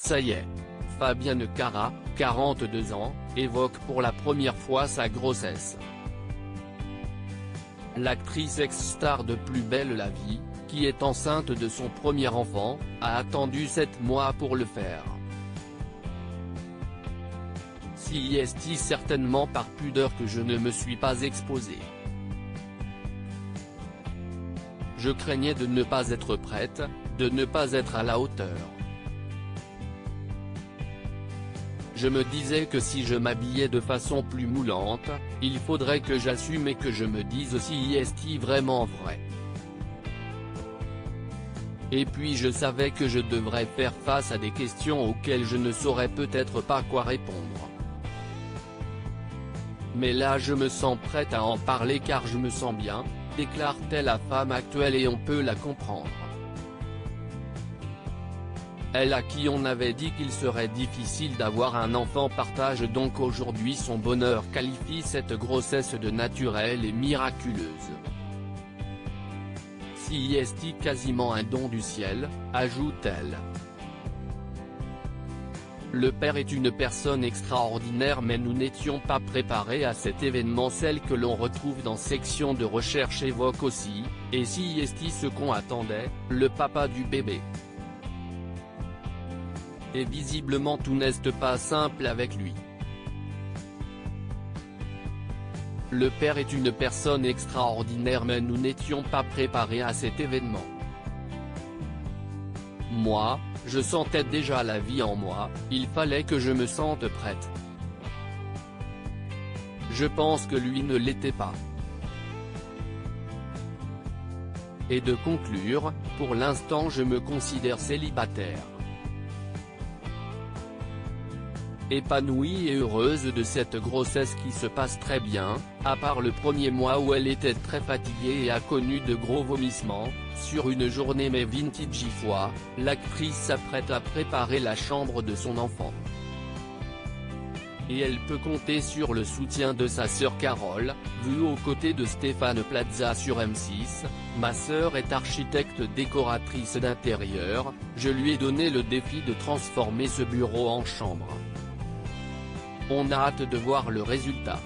Ça y est. Fabienne Cara, 42 ans, évoque pour la première fois sa grossesse. L'actrice ex-star de Plus belle la vie, qui est enceinte de son premier enfant, a attendu 7 mois pour le faire. Si est certainement par pudeur que je ne me suis pas exposée. Je craignais de ne pas être prête, de ne pas être à la hauteur. Je me disais que si je m'habillais de façon plus moulante, il faudrait que j'assume et que je me dise si est vraiment vrai. Et puis je savais que je devrais faire face à des questions auxquelles je ne saurais peut-être pas quoi répondre. Mais là je me sens prête à en parler car je me sens bien, déclare-t-elle la femme actuelle et on peut la comprendre. Elle à qui on avait dit qu'il serait difficile d'avoir un enfant partage donc aujourd'hui son bonheur, qualifie cette grossesse de naturelle et miraculeuse. Si est quasiment un don du ciel, ajoute-t-elle. Le père est une personne extraordinaire mais nous n'étions pas préparés à cet événement. Celle que l'on retrouve dans section de recherche évoque aussi, et si est ce qu'on attendait, le papa du bébé. Et visiblement tout n'est pas simple avec lui. Le père est une personne extraordinaire mais nous n'étions pas préparés à cet événement. Moi, je sentais déjà la vie en moi, il fallait que je me sente prête. Je pense que lui ne l'était pas. Et de conclure, pour l'instant je me considère célibataire. Épanouie et heureuse de cette grossesse qui se passe très bien, à part le premier mois où elle était très fatiguée et a connu de gros vomissements, sur une journée mais vintage fois, l'actrice s'apprête à préparer la chambre de son enfant. Et elle peut compter sur le soutien de sa sœur Carole, vue aux côtés de Stéphane Plaza sur M6, ma sœur est architecte décoratrice d'intérieur, je lui ai donné le défi de transformer ce bureau en chambre. On a hâte de voir le résultat.